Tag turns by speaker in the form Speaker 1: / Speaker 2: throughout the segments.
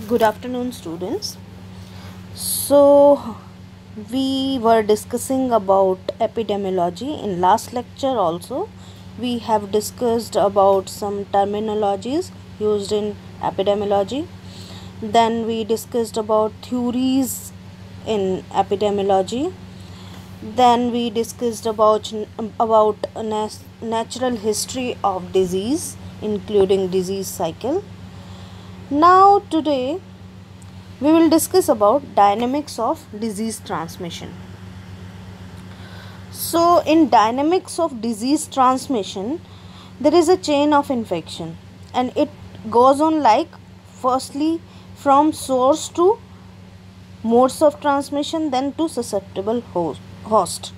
Speaker 1: Good afternoon, students. So, we were discussing about epidemiology in last lecture also. We have discussed about some terminologies used in epidemiology. Then we discussed about theories in epidemiology. Then we discussed about natural history of disease, including disease cycle. Now today we will discuss about dynamics of disease transmission. So in dynamics of disease transmission, there is a chain of infection and it goes on like firstly from source to modes of transmission, then to susceptible host.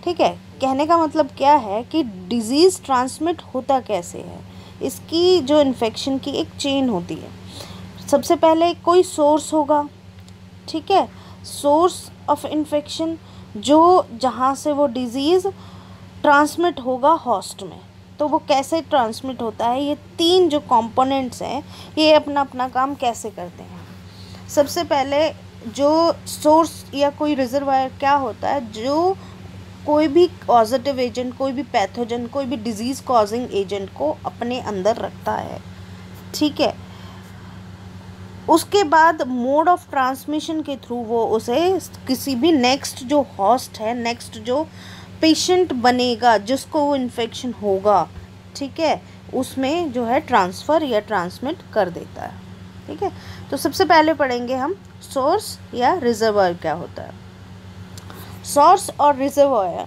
Speaker 1: ठीक है, कहने का मतलब क्या है कि disease transmit होता कैसे है, इसकी जो इन्फेक्शन की एक चेन होती है. सबसे पहले कोई सोर्स होगा, ठीक है, सोर्स ऑफ इन्फेक्शन जो जहाँ से वो डिज़ीज़ ट्रांसमिट होगा होस्ट में. तो वो कैसे ट्रांसमिट होता है, ये तीन जो कंपोनेंट्स हैं ये अपना अपना काम कैसे करते हैं. सबसे पहले जो सोर्स या कोई रिजर्वायर क्या होता है, जो कोई भी पॉजिटिव एजेंट, कोई भी पैथोजन, कोई भी डिजीज़ कॉजिंग एजेंट को अपने अंदर रखता है. ठीक है, उसके बाद मोड ऑफ ट्रांसमिशन के थ्रू वो उसे किसी भी नेक्स्ट जो होस्ट है, नेक्स्ट जो पेशेंट बनेगा जिसको वो इन्फेक्शन होगा, ठीक है, उसमें जो है ट्रांसफ़र या ट्रांसमिट कर देता है. ठीक है, तो सबसे पहले पढ़ेंगे हम सोर्स या रिजर्वायर क्या होता है. सोर्स और reservoir.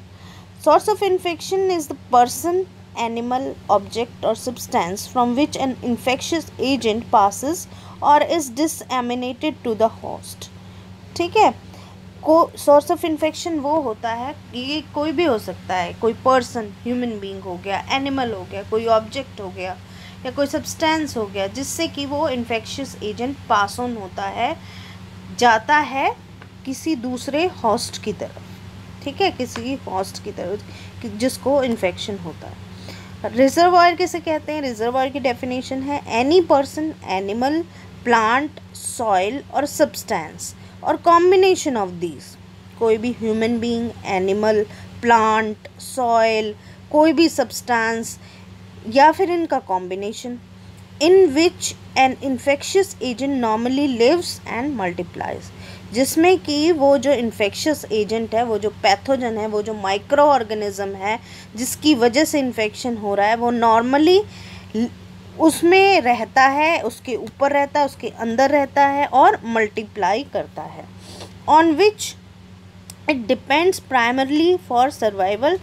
Speaker 1: Source of infection is the person, animal, object or substance from which an infectious agent passes or is disseminated to the host. ठीक है, सोर्स ऑफ इन्फेक्शन वो होता है, ये कोई भी हो सकता है, कोई पर्सन, ह्यूमन बीइंग हो गया, एनिमल हो गया, कोई ऑब्जेक्ट हो गया या कोई सब्सटेंस हो गया, जिससे कि वो इन्फेक्शियस एजेंट पास ऑन होता है, जाता है किसी दूसरे होस्ट की तरफ. ठीक है, किसी होस्ट की तरफ जिसको इन्फेक्शन होता है. रिजर्वायर किसे कहते हैं? रिजर्वायर की डेफिनेशन है any person, animal, plant, soil और सब्सटेंस और कॉम्बिनेशन ऑफ दीज. कोई भी human being, animal, plant, soil, कोई भी सब्सटेंस या फिर इनका combination, in which an infectious agent normally lives and multiplies. जिसमें कि वो जो इन्फेक्शियस एजेंट है, वो जो पैथोजन है, वो जो माइक्रो ऑर्गेनिज्म है जिसकी वजह से इन्फेक्शन हो रहा है, वो नॉर्मली उसमें रहता है, उसके ऊपर रहता है, उसके अंदर रहता है और मल्टीप्लाई करता है. On which it depends primarily for survival,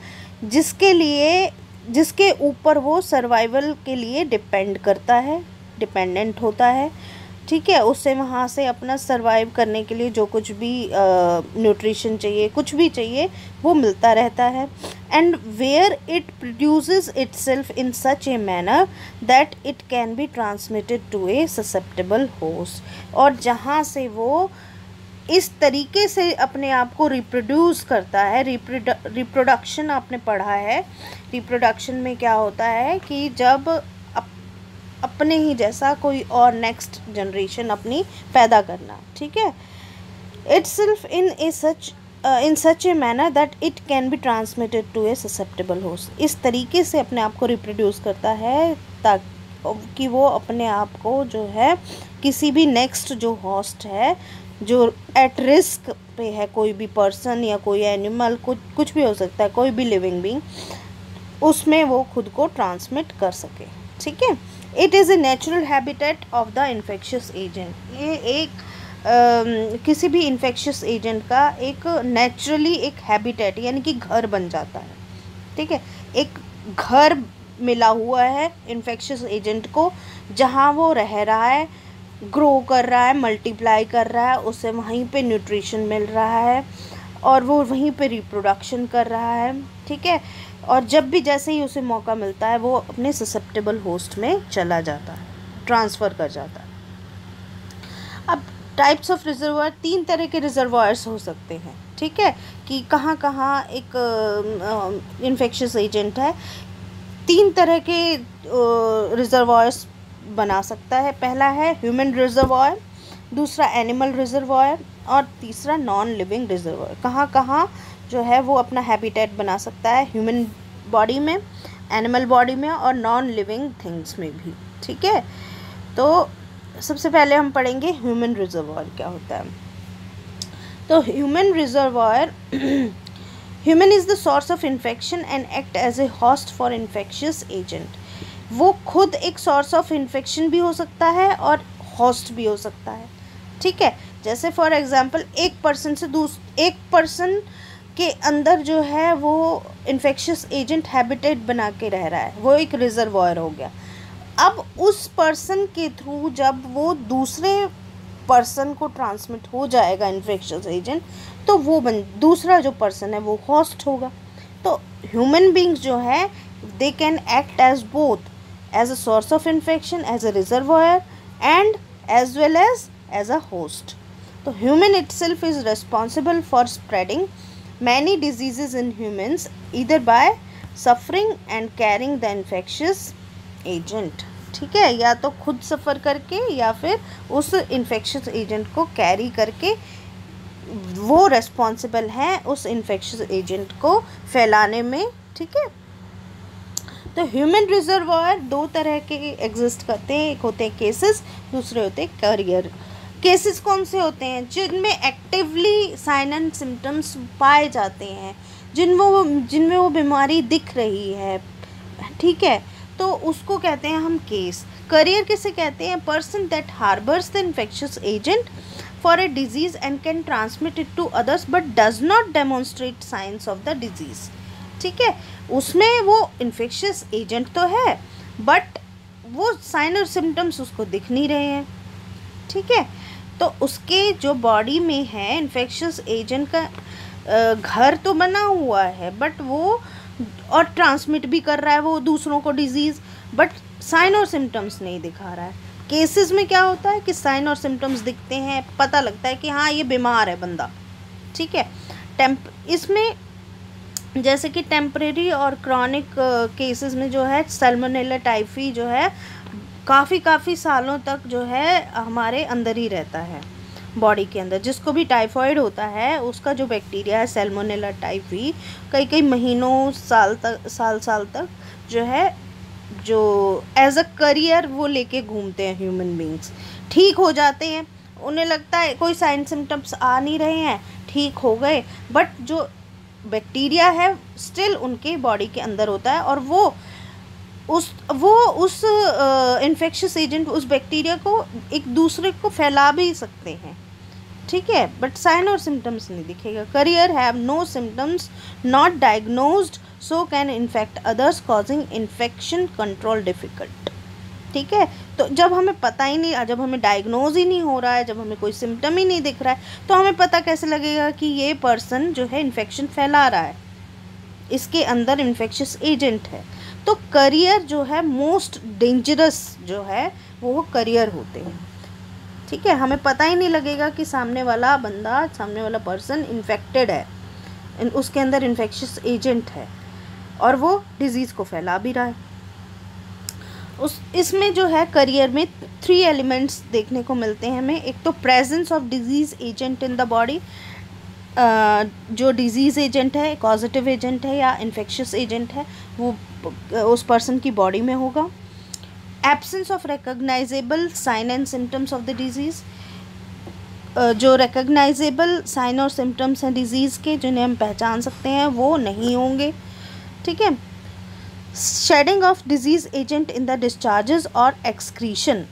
Speaker 1: जिसके ऊपर वो सर्वाइवल के लिए डिपेंड करता है, डिपेंडेंट होता है. ठीक है, उससे वहाँ से अपना सर्वाइव करने के लिए जो कुछ भी न्यूट्रिशन चाहिए, कुछ भी चाहिए, वो मिलता रहता है. And where it produces itself in such a manner that it can be transmitted to a susceptible host. और जहाँ से वो इस तरीके से अपने आप को रिप्रोड्यूस करता है. रिप्रोडक्शन आपने पढ़ा है. रिप्रोडक्शन में क्या होता है कि जब अपने ही जैसा कोई और नेक्स्ट जनरेशन अपनी पैदा करना. ठीक है, itself in such a manner that it can be transmitted to a susceptible host. इस तरीके से अपने आप को रिप्रोड्यूस करता है ताकि वो अपने आप को जो है किसी भी नेक्स्ट जो होस्ट है, जो एट रिस्क पे है, कोई भी पर्सन या कोई एनिमल, कुछ भी हो सकता है, कोई भी लिविंग बीइंग, उसमें वो खुद को ट्रांसमिट कर सके. ठीक है, it is a natural habitat of the infectious agent. ये एक किसी भी इन्फेक्शियस एजेंट का एक नेचुरली एक हैबिटेट यानी कि घर बन जाता है. ठीक है, एक घर मिला हुआ है इन्फेक्शियस एजेंट को, जहाँ वो रह रहा है, ग्रो कर रहा है, मल्टीप्लाई कर रहा है, उसे वहीं पे न्यूट्रिशन मिल रहा है और वो वहीं पे रिप्रोडक्शन कर रहा है. ठीक है, और जब भी जैसे ही उसे मौका मिलता है वो अपने ससेप्टेबल होस्ट में चला जाता है, ट्रांसफ़र कर जाता है. अब टाइप्स ऑफ रिजर्वायर, तीन तरह के रिजर्वायर्स हो सकते हैं. ठीक है, कि कहाँ कहाँ एक इन्फेक्शियस एजेंट है, तीन तरह के रिजर्वायर्स बना सकता है. पहला है ह्यूमन रिजर्वायर, दूसरा एनिमल रिजर्वॉयर, और तीसरा नॉन लिविंग रिजर्वॉयर। कहाँ कहाँ जो है वो अपना हैबिटेट बना सकता है, ह्यूमन बॉडी में, एनिमल बॉडी में और नॉन लिविंग थिंग्स में भी। ठीक है, तो सबसे पहले हम पढ़ेंगे ह्यूमन रिजर्वॉयर क्या होता है। तो human reservoir, human is the source of infection and act as a host for infectious agent. वो खुद एक सोर्स ऑफ इन्फेक्शन भी हो सकता है और हॉस्ट भी हो सकता है। ठीक है, जैसे फॉर एग्जांपल एक पर्सन से एक पर्सन के अंदर जो है वो इन्फेक्शियस एजेंट हैबिटेट बना के रह रहा है, वो एक रिजर्वॉयर हो गया। अब उस पर्सन के थ्रू जब वो दूसरे पर्सन को ट्रांसमिट हो जाएगा इन्फेक्शियस एजेंट, तो वो दूसरा जो पर्सन है वो हॉस्ट होगा। तो ह्यूमन बींग्स जो है they can act as both as a source of infection, as a reservoir and as well as a host. तो human itself is responsible for spreading many diseases in humans either by suffering and carrying the infectious agent। ठीक है, या तो खुद सफ़र करके या फिर उस इन्फेक्शियस एजेंट को कैरी करके वो रेस्पॉन्सिबल है उस इन्फेक्शियस एजेंट को फैलाने में। ठीक है, तो ह्यूमन रिजर्वॉयर दो तरह के एग्जिस्ट करते हैं, एक होते हैं केसेस, दूसरे होते हैं कैरियर। केसेस कौन से होते हैं? जिनमें एक्टिवली साइन एंड सिम्टम्स पाए जाते हैं, जिनमें वो बीमारी दिख रही है। ठीक है, तो उसको कहते हैं हम केस। करियर किसे कहते हैं? Person that harbours the infectious agent for a disease and can transmit it to others but does not demonstrate signs of the disease. ठीक है, उसमें वो इन्फेक्शियस एजेंट तो है बट वो साइन और सिम्टम्स उसको दिख नहीं रहे हैं। ठीक है, तो उसके जो बॉडी में है इन्फेक्शियस एजेंट का घर तो बना हुआ है बट वो और ट्रांसमिट भी कर रहा है वो दूसरों को डिजीज़, बट साइन और सिम्टम्स नहीं दिखा रहा है। केसेस में क्या होता है कि साइन और सिम्टम्स दिखते हैं, पता लगता है कि हाँ ये बीमार है बंदा। ठीक है, इसमें जैसे कि टेम्परेरी और क्रॉनिक केसेस में जो है सैल्मोनेला टाइफी जो है काफ़ी सालों तक जो है हमारे अंदर ही रहता है बॉडी के अंदर। जिसको भी टाइफॉइड होता है उसका जो बैक्टीरिया है सैल्मोनेला टाइफी कई महीनों साल तक जो है जो एज अ करियर वो लेके घूमते हैं ह्यूमन बींग्स। ठीक हो जाते हैं, उन्हें लगता है कोई साइन सिम्टम्स आ नहीं रहे हैं, ठीक हो गए, बट जो बैक्टीरिया है स्टिल उनके बॉडी के अंदर होता है और वो उस इन्फेक्शियस एजेंट उस बैक्टीरिया को एक दूसरे को फैला भी सकते हैं। ठीक है, बट साइन और सिम्टम्स नहीं दिखेगा। Carrier have no symptoms, not diagnosed, so can infect others causing infection control difficult. ठीक है, तो जब हमें पता ही नहीं, जब हमें डायग्नोज ही नहीं हो रहा है, जब हमें कोई सिम्टम ही नहीं दिख रहा है, तो हमें पता कैसे लगेगा कि ये पर्सन जो है इन्फेक्शन फैला रहा है, इसके अंदर इन्फेक्शियस एजेंट है। तो करियर जो है मोस्ट डेंजरस जो है वो करियर होते हैं। ठीक है, हमें पता ही नहीं लगेगा कि सामने वाला पर्सन इन्फेक्टेड है, उसके अंदर इन्फेक्शियस एजेंट है और वो डिज़ीज़ को फैला भी रहा है। इसमें जो है करियर में 3 एलिमेंट्स देखने को मिलते हैं हमें। एक तो presence of disease agent in the body, जो डिज़ीज़ एजेंट है, कॉजेटिव एजेंट है या इन्फेक्शियस एजेंट है, वो उस पर्सन की बॉडी में होगा। Absence of recognisable sign and symptoms of the disease, जो रिकग्नाइजेबल साइन और सिम्टम्स हैं डिज़ीज़ के जिन्हें हम पहचान सकते हैं वो नहीं होंगे। ठीक है, shedding of disease agent in the discharges और एक्सक्रीशन,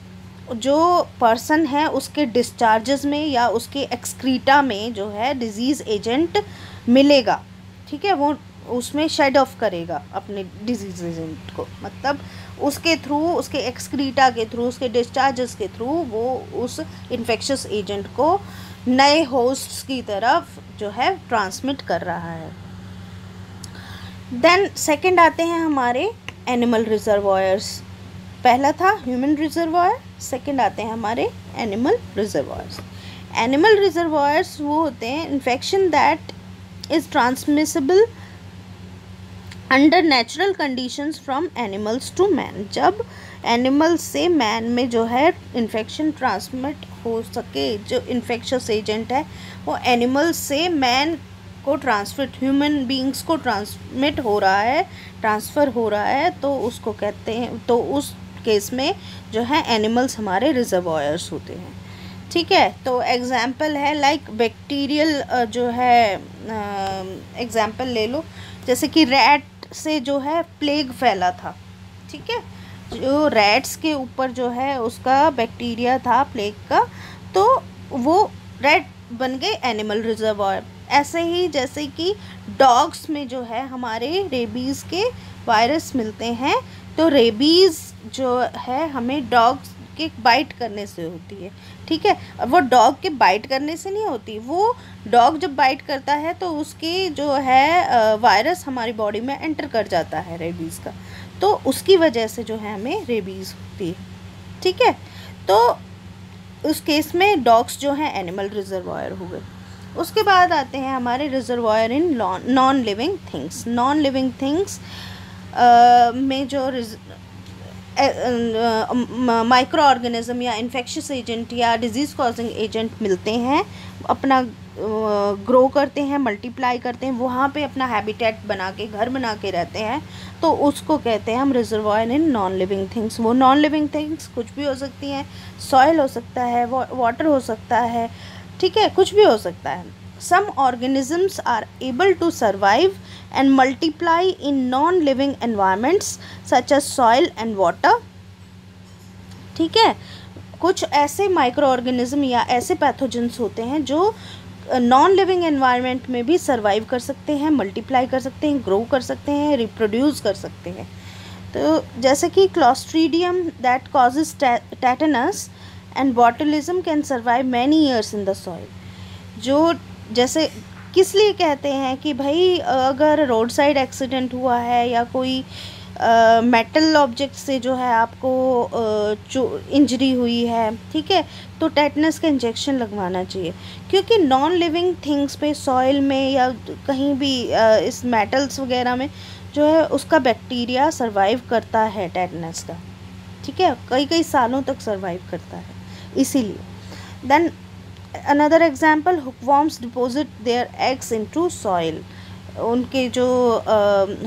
Speaker 1: जो पर्सन है उसके डिस्चार्जेस में या उसके एक्सक्रीटा में जो है डिज़ीज़ एजेंट मिलेगा। ठीक है, वो उसमें शेड ऑफ करेगा अपने डिजीज़ एजेंट को, मतलब उसके थ्रू, उसके एक्सक्रीटा के थ्रू, उसके डिस्चार्जेस के थ्रू वो उस इन्फेक्शियस एजेंट को नए होस्ट्स की तरफ जो है ट्रांसमिट कर रहा है। देन सेकंड आते हैं हमारे एनिमल रिजर्वॉयर्स। पहला था ह्यूमन रिजर्वॉयर, सेकंड आते हैं हमारे एनिमल रिजर्वॉयर्स। एनिमल रिजर्वॉयर्स वो होते हैं infection that is transmissible under natural conditions from animals to man. जब एनिमल से मैन में जो है इन्फेक्शन ट्रांसमिट हो सके, जो इन्फेक्शस एजेंट है वो एनिमल से मैन को ह्यूमन बींग्स को ट्रांसमिट हो रहा है, ट्रांसफ़र हो रहा है, तो उसको कहते हैं, तो उस केस में जो है एनिमल्स हमारे रिजर्वॉयर्स होते हैं। ठीक है, तो एग्जाम्पल है लाइक बैक्टीरियल जो है एग्जाम्पल ले लो, जैसे कि रैट से जो है प्लेग फैला था। ठीक है, जो रैट्स के ऊपर जो है उसका बैक्टीरिया था प्लेग का, तो वो रैट बन गए एनिमल रिजर्वॉयर। ऐसे ही जैसे कि डॉग्स में जो है हमारे रेबीज़ के वायरस मिलते हैं, तो रेबीज़ जो है हमें डॉग्स के बाइट करने से होती है। ठीक है, वो डॉग के बाइट करने से नहीं होती, वो डॉग जब बाइट करता है तो उसके जो है वायरस हमारी बॉडी में एंटर कर जाता है रेबीज़ का, तो उसकी वजह से जो है हमें रेबीज़ होती है। ठीक है, तो उस केस में डॉग्स जो हैं एनिमल रिजर्वॉयर हो गए। उसके बाद आते हैं हमारे reservoir in non living things. Non living things में जो माइक्रो ऑर्गेनिज्म या इन्फेक्शियस एजेंट या डिजीज़ कॉजिंग एजेंट मिलते हैं, अपना ग्रो करते हैं, मल्टीप्लाई करते हैं, वहाँ पे अपना हैबिटेट बना के, घर बना के रहते हैं, तो उसको कहते हैं हम reservoir in non living things. वो नॉन लिविंग थिंग्स कुछ भी हो सकती हैं, सॉइल हो सकता है, वाटर हो सकता है, ठीक है, कुछ भी हो सकता है। Some organisms are able to survive and multiply in non-living environments such as soil and water. ठीक है, कुछ ऐसे माइक्रो ऑर्गेनिज्म या ऐसे पैथोजेंस होते हैं जो नॉन लिविंग एनवायरनमेंट में भी सर्वाइव कर सकते हैं, मल्टीप्लाई कर सकते हैं, ग्रो कर सकते हैं, रिप्रोड्यूस कर सकते हैं। तो जैसे कि Clostridium that causes tetanus and botulism can survive many years in the soil. जो जैसे किस लिए कहते हैं कि भाई अगर रोड साइड एक्सीडेंट हुआ है या कोई मेटल ऑब्जेक्ट से जो है आपको इंजरी हुई है, ठीक है, तो टेटनस का इंजेक्शन लगवाना चाहिए, क्योंकि नॉन लिविंग थिंग्स पे सॉइल में या कहीं भी इस मेटल्स वगैरह में जो है उसका बैक्टीरिया सरवाइव करता है टेटनस का। ठीक है, कई कई सालों तक सरवाइव करता है, इसीलिए। Then another example, hookworms deposit their eggs into soil. उनके जो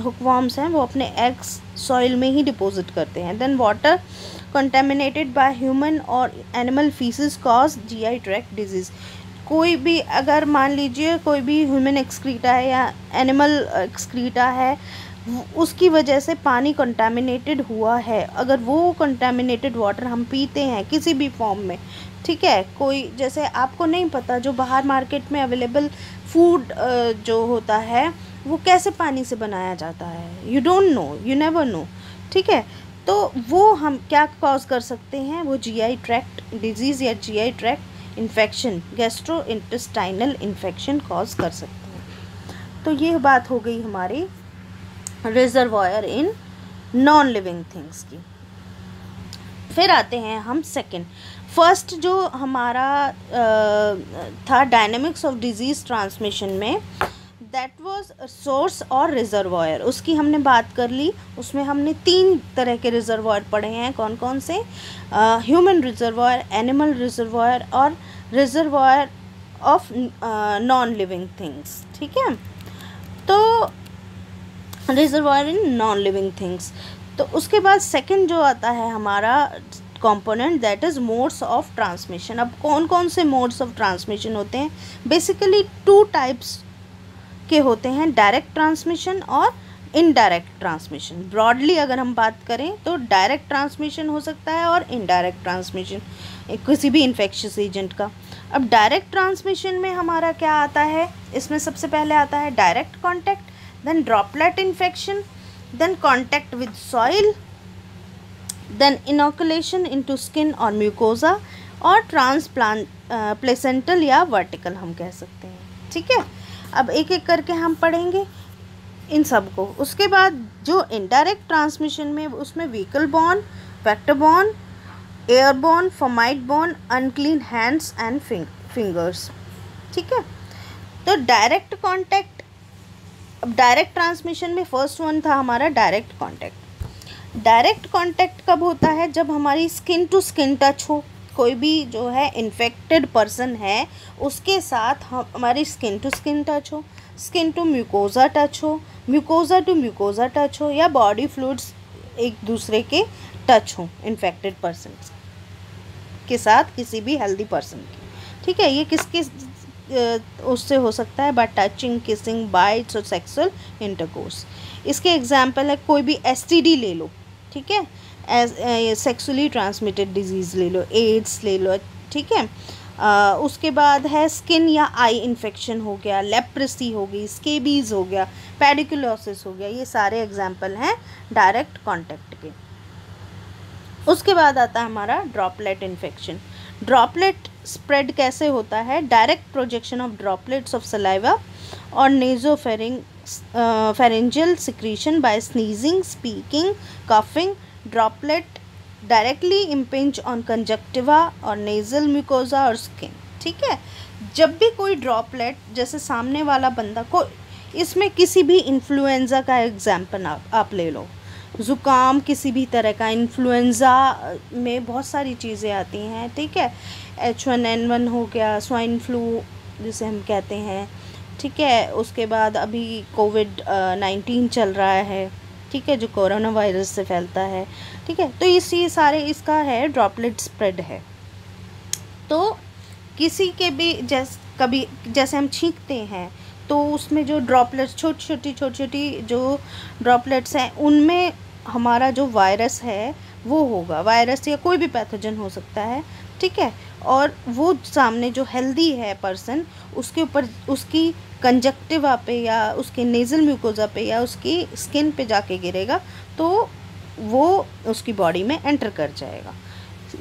Speaker 1: हुकवॉर्म्स हैं वो अपने एग्स सॉइल में ही डिपॉजिट करते हैं। Then water contaminated by human और animal faeces cause GI tract disease. कोई भी अगर मान लीजिए कोई भी ह्यूमन एक्सक्रीटा है या एनिमल एक्सक्रीटा है, उसकी वजह से पानी कंटामिनेटेड हुआ है, अगर वो कंटामिनेटेड वाटर हम पीते हैं किसी भी फॉर्म में, ठीक है, कोई जैसे आपको नहीं पता जो बाहर मार्केट में अवेलेबल फूड जो होता है वो कैसे पानी से बनाया जाता है, you don't know, you never know. ठीक है, तो वो हम क्या कॉज कर सकते हैं, वो जीआई ट्रैक्ट डिजीज़ या GI tract infection, gastro intestinal infection cause कर सकते हैं। तो ये बात हो गई हमारी reservoir in non living things की। फिर आते हैं हम सेकंड। फर्स्ट जो हमारा था डायनेमिक्स ऑफ डिजीज़ ट्रांसमिशन में, दैट वाज सोर्स और रिजर्वॉयर, उसकी हमने बात कर ली। उसमें हमने 3 तरह के रिजर्वॉयर पढ़े हैं, कौन कौन से, ह्यूमन रिजर्वॉयर, एनिमल रिजर्वॉयर और reservoir of non living things. ठीक है, तो reservoir in non living things. तो उसके बाद सेकंड जो आता है हमारा component, that is modes of transmission. अब कौन कौन से मोड्स ऑफ ट्रांसमिशन होते हैं, बेसिकली 2 टाइप्स के होते हैं, डायरेक्ट ट्रांसमिशन और इनडायरेक्ट ट्रांसमिशन। ब्रॉडली अगर हम बात करें तो डायरेक्ट ट्रांसमिशन हो सकता है और इनडायरेक्ट ट्रांसमिशन किसी भी इन्फेक्शियस एजेंट का। अब डायरेक्ट ट्रांसमिशन में हमारा क्या आता है, इसमें सबसे पहले आता है direct contact, then droplet infection, then contact with soil, then inoculation into skin or mucosa और प्लेसेंटल या वर्टिकल हम कह सकते हैं। ठीक है, अब एक एक करके हम पढ़ेंगे इन सब को। उसके बाद जो इनडायरेक्ट ट्रांसमिशन में, उसमें vehicle borne, vector borne, airborne, fomite borne, unclean hands and fingers. ठीक है, तो डायरेक्ट कॉन्टैक्ट, अब डायरेक्ट ट्रांसमिशन में फर्स्ट वन था हमारा डायरेक्ट कांटेक्ट। डायरेक्ट कांटेक्ट कब होता है? जब हमारी स्किन टू स्किन टच हो, कोई भी जो है इन्फेक्टेड पर्सन है उसके साथ हमारी स्किन टू स्किन टच हो, स्किन टू म्यूकोज़ा टच हो, म्यूकोज़ा टू म्यूकोज़ा टच हो, या बॉडी फ्लूइड्स एक दूसरे के टच हो इन्फेक्टेड पर्सन के साथ किसी भी हेल्दी पर्सन की। ठीक है, ये किसके उससे हो सकता है? बाय टचिंग, किसिंग, बाइट्स और सेक्सुअल इंटरकोर्स। इसके एग्जांपल है, कोई भी एसटीडी ले लो, ठीक है, सेक्सुअली ट्रांसमिटेड डिजीज़ ले लो, एड्स ले लो, ठीक है। उसके बाद है स्किन या आई इन्फेक्शन हो गया, लेप्रेसी हो गई, स्केबीज़ हो गया, पेडिकुलोसिस हो गया, ये सारे एग्जांपल हैं डायरेक्ट कांटेक्ट के। उसके बाद आता है हमारा ड्रॉपलेट इन्फेक्शन। ड्रॉपलेट स्प्रेड कैसे होता है? Direct projection of droplets of saliva और pharyngeal secretion by sneezing, speaking, coughing. Droplet directly impinge on conjunctiva और नेजल म्यूकोजा और स्किन। ठीक है, जब भी कोई ड्रॉपलेट, जैसे सामने वाला बंदा को, इसमें किसी भी इन्फ्लुएंजा का एग्जाम्पल आप ले लो, ज़ुकाम किसी भी तरह का, इन्फ्लुएंज़ा में बहुत सारी चीज़ें आती हैं, ठीक है, H1N1 हो गया, स्वाइन फ्लू जिसे हम कहते हैं, ठीक है। उसके बाद अभी कोविड-19 चल रहा है, ठीक है, जो कोरोना वायरस से फैलता है, ठीक है। तो ये सारे इसका है ड्रॉपलेट स्प्रेड है। तो किसी के भी जैसे हम छींकते हैं तो उसमें जो ड्रॉपलेट्स छोटी छोटी जो ड्रॉपलेट्स हैं उनमें हमारा जो वायरस है वो होगा, वायरस या कोई भी पैथोजन हो सकता है, ठीक है। और वो सामने जो हेल्दी है पर्सन, उसके ऊपर, उसकी कंजक्टिवा पे या उसके नेज़ल म्यूकोजा पे या उसकी स्किन पे जाके गिरेगा तो वो उसकी बॉडी में एंटर कर जाएगा।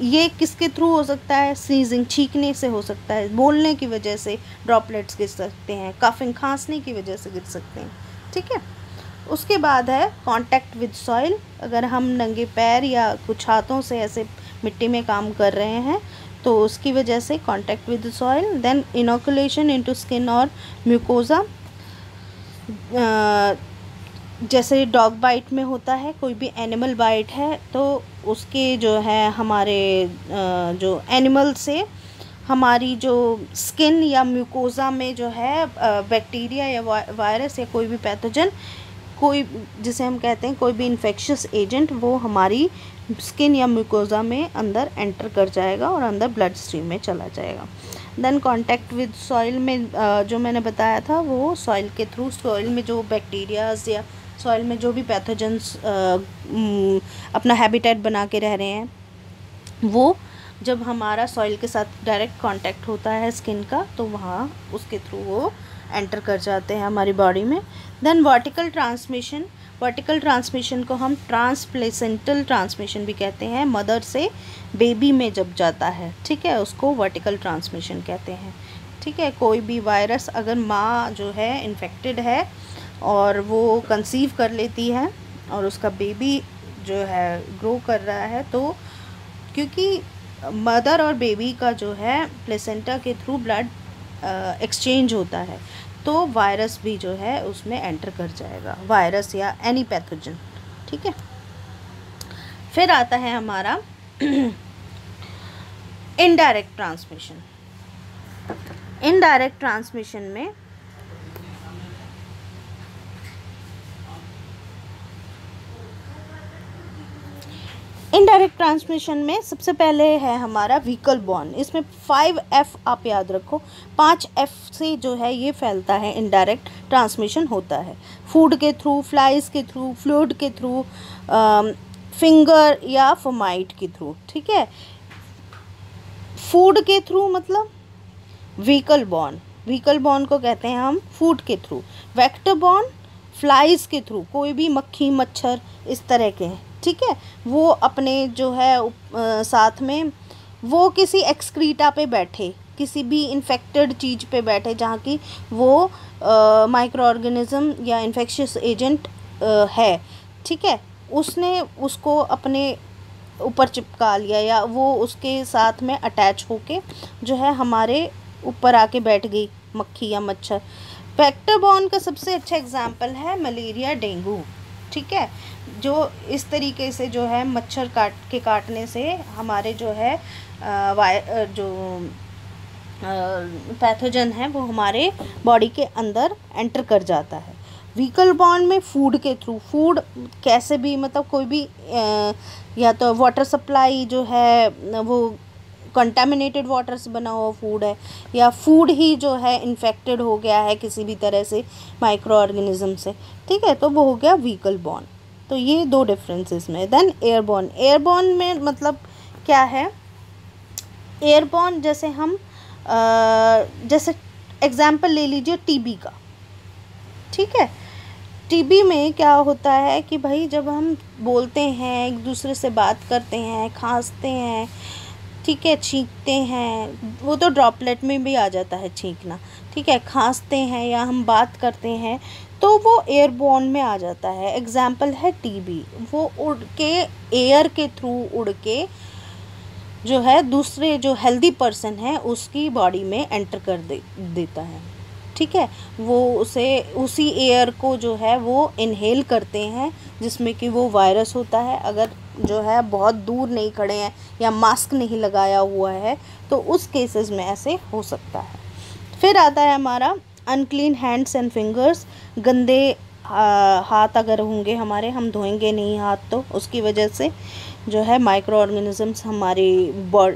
Speaker 1: ये किसके थ्रू हो सकता है? स्नीजिंग, छींकने से हो सकता है, बोलने की वजह से ड्रॉपलेट्स गिर सकते हैं, कफिंग, खांसने की वजह से गिर सकते हैं, ठीक है। उसके बाद है कांटेक्ट विद सॉइल। अगर हम नंगे पैर या कुछ हाथों से ऐसे मिट्टी में काम कर रहे हैं तो उसकी वजह से contact with soil. Then inoculation into skin और म्यूकोजा, जैसे डॉग बाइट में होता है, कोई भी एनिमल बाइट है तो उसके जो है हमारे जो एनिमल से हमारी जो स्किन या म्यूकोज़ा में जो है बैक्टीरिया या वायरस या कोई भी पैथोजन, कोई जिसे हम कहते हैं कोई भी इन्फेक्शियस एजेंट, वो हमारी स्किन या म्यूकोज़ा में अंदर एंटर कर जाएगा और अंदर ब्लड स्ट्रीम में चला जाएगा। देन कांटेक्ट विद सॉइल में जो मैंने बताया था, वो सॉइल के थ्रू, सॉइल में जो बैक्टीरियाज या सॉइल में जो भी पैथोजेंस अपना हैबिटेट बना के रह रहे हैं, वो जब हमारा सॉइल के साथ डायरेक्ट कांटेक्ट होता है स्किन का तो वहाँ उसके थ्रू वो एंटर कर जाते हैं हमारी बॉडी में। Then vertical transmission, vertical transmission को हम ट्रांसप्लेसेंटल ट्रांसमिशन भी कहते हैं, मदर से बेबी में जब जाता है, ठीक है, उसको वर्टिकल ट्रांसमिशन कहते हैं, ठीक है। कोई भी वायरस अगर माँ जो है इन्फेक्टेड है और वो कंसीव कर लेती है और उसका बेबी जो है ग्रो कर रहा है, तो क्योंकि मदर और बेबी का जो है प्लेसेंटा के थ्रू ब्लड एक्सचेंज होता है, तो वायरस भी जो है उसमें एंटर कर जाएगा, वायरस या एनी पैथोजन, ठीक है। फिर आता है हमारा इनडायरेक्ट ट्रांसमिशन। इनडायरेक्ट ट्रांसमिशन में इनडायरेक्ट ट्रांसमिशन में सबसे पहले है हमारा व्हीकल बॉर्न। इसमें 5F आप याद रखो, 5F से जो है ये फैलता है, इनडायरेक्ट ट्रांसमिशन होता है। फूड के थ्रू, फ्लाइज के थ्रू, फ्लूइड के थ्रू, फिंगर या फोमाइट के थ्रू, ठीक है। फूड के थ्रू मतलब व्हीकल बॉर्न, व्हीकल बॉर्न को कहते हैं हम फूड के थ्रू। वेक्टर बॉर्न फ्लाइज के थ्रू, कोई भी मक्खी, मच्छर इस तरह के हैं, ठीक है, वो अपने जो है साथ में वो किसी एक्सक्रीटा पे बैठे, किसी भी इन्फेक्टेड चीज़ पे बैठे जहाँ की वो माइक्रो ऑर्गेनिज्म या इन्फेक्शियस एजेंट है, ठीक है, उसने उसको अपने ऊपर चिपका लिया या वो उसके साथ में अटैच होके जो है हमारे ऊपर आके बैठ गई मक्खी या मच्छर। वेक्टर बॉर्न का सबसे अच्छा एग्जाम्पल है मलेरिया, डेंगू, ठीक है। जो इस तरीके से जो है मच्छर काटने से हमारे जो है जो पैथोजन है वो हमारे बॉडी के अंदर एंटर कर जाता है। वीकल बॉन्ड में फूड के थ्रू, फूड कैसे भी मतलब कोई भी या तो वाटर सप्लाई जो है वो कंटामिनेटेड वाटर से बना हुआ फूड है, या फूड ही जो है इन्फेक्टेड हो गया है किसी भी तरह से माइक्रो ऑर्गेनिज्म से, ठीक है, तो वो हो गया वीकल बॉन्ड। तो ये दो डिफरेंसेस में। देन एयरबॉर्न, एयरबॉर्न में मतलब क्या है, एयरबॉर्न जैसे हम जैसे एग्जाम्पल ले लीजिए टीबी का, ठीक है। टीबी में क्या होता है कि भाई जब हम बोलते हैं, एक दूसरे से बात करते हैं, खांसते हैं, ठीक है, छींकते हैं, वो तो ड्रॉपलेट में भी आ जाता है छींकना, ठीक है, खांसते हैं या हम बात करते हैं तो वो एयरबॉर्न में आ जाता है। एग्जाम्पल है टीबी, वो उड़ के एयर के थ्रू उड़ के जो है दूसरे जो हेल्दी पर्सन है उसकी बॉडी में एंटर कर देता है, ठीक है। वो उसी एयर को जो है वो इनहेल करते हैं जिसमें कि वो वायरस होता है। अगर जो है बहुत दूर नहीं खड़े हैं या मास्क नहीं लगाया हुआ है तो उस केसेस में ऐसे हो सकता है। फिर आता है हमारा अनक्लीन हैंड्स एंड फिंगर्स, गंदे हाथ अगर होंगे हमारे, हम धोएंगे नहीं हाथ तो उसकी वजह से जो है माइक्रो ऑर्गेनिजम्स हमारी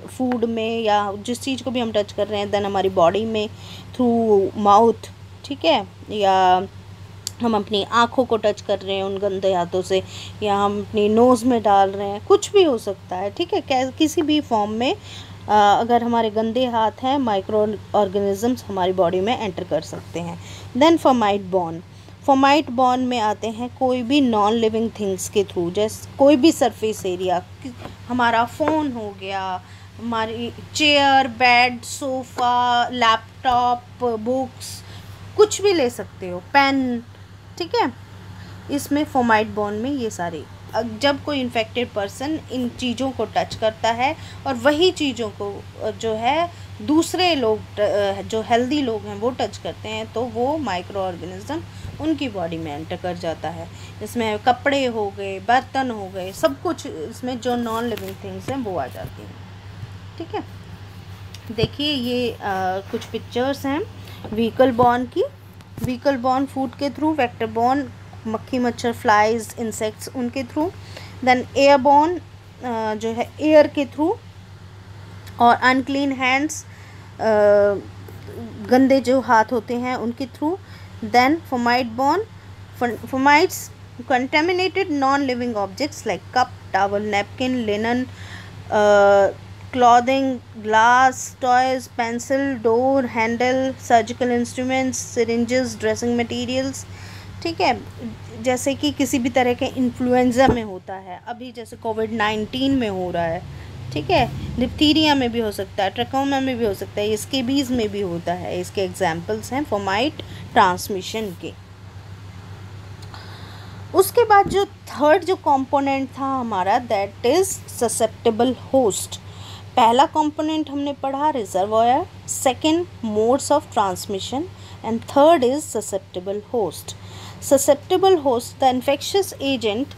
Speaker 1: फूड में या जिस चीज़ को भी हम टच कर रहे हैं देन हमारी बॉडी में थ्रू माउथ, ठीक है, या हम अपनी आँखों को टच कर रहे हैं उन गंदे हाथों से, या हम अपनी नोज़ में डाल रहे हैं, कुछ भी हो सकता है, ठीक है। किसी भी फॉर्म में अगर हमारे गंदे हाथ हैं माइक्रो ऑर्गेनिजम्स हमारी बॉडी में एंटर कर सकते हैं। देन फर्माइट बॉर्न, फर्माइट बॉर्न में आते हैं कोई भी नॉन लिविंग थिंग्स के थ्रू, जैसे कोई भी सरफेस एरिया, हमारा फ़ोन हो गया, हमारी chair, bed, sofa, laptop, books, कुछ भी ले सकते हो, पेन, ठीक है। इसमें फर्माइट बॉर्न में ये सारे, जब कोई इन्फेक्टेड पर्सन इन चीज़ों को टच करता है और वही चीज़ों को जो है दूसरे लोग जो हेल्दी लोग हैं वो टच करते हैं तो वो माइक्रो ऑर्गेनिज्म उनकी बॉडी में एंटर कर जाता है। इसमें कपड़े हो गए, बर्तन हो गए, सब कुछ इसमें जो नॉन लिविंग थिंग्स हैं वो आ जाती हैं, ठीक है। देखिए ये कुछ पिक्चर्स हैं व्हीकल बॉर्न की। व्हीकल बॉर्न फूड के थ्रू, वेक्टर बॉर्न मक्खी मच्छर फ्लाइज इंसेक्ट्स उनके थ्रू, देन एयरबॉर्न जो है एयर के थ्रू, और अनक्लीन हैंड्स गंदे जो हाथ होते हैं उनके थ्रू। Then fomite borne, fomites contaminated non-living objects like cup, towel, napkin, linen, clothing, glass, toys, pencil, door handle, surgical instruments, syringes, dressing materials, ठीक है। जैसे कि किसी भी तरह के इन्फ्लुएंजा में होता है, अभी जैसे कोविड-19 में हो रहा है, ठीक है, डिप्थीरिया में भी हो सकता है, ट्रकोमा में भी हो सकता है, स्केबीज़ में भी होता है। इसके एग्जाम्पल्स हैं फर्माइट ट्रांसमिशन के। उसके बाद जो थर्ड जो कंपोनेंट था हमारा दैट इज़ ससेप्टेबल होस्ट। पहला कंपोनेंट हमने पढ़ा reservoir, second modes of transmission and third is susceptible host. Susceptible host, the infectious agent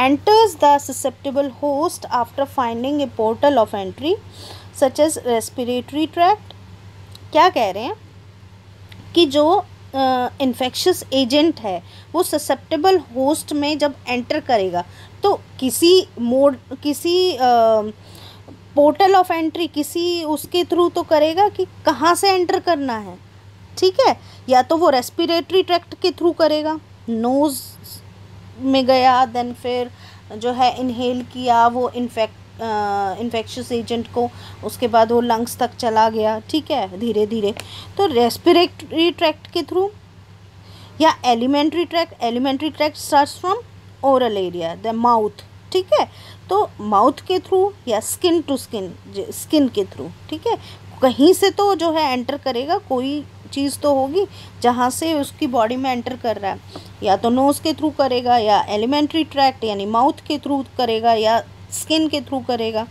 Speaker 1: enters the susceptible host after finding a portal of entry such as respiratory tract। क्या कह रहे हैं कि जो infectious agent है वो susceptible host में जब एंटर करेगा तो किसी पोर्टल ऑफ एंट्री किसी उसके थ्रू तो करेगा कि कहाँ से एंटर करना है, ठीक है। या तो वो रेस्पिरेटरी ट्रैक्ट के थ्रू करेगा, नोज़ में गया, देन फिर जो है इनहेल किया वो इन्फेक्शियस एजेंट को, उसके बाद वो लंग्स तक चला गया, ठीक है, धीरे धीरे। तो रेस्पिरेटरी ट्रैक्ट के थ्रू या alimentary tract starts from oral area, the mouth, ठीक है। तो माउथ के थ्रू या स्किन टू स्किन के थ्रू, ठीक है, कहीं से तो जो है एंटर करेगा, कोई चीज़ तो होगी जहाँ से उसकी बॉडी में एंटर कर रहा है, या तो नोज़ के थ्रू करेगा या एलिमेंट्री ट्रैक्ट यानी माउथ के थ्रू करेगा या स्किन के थ्रू करेगा,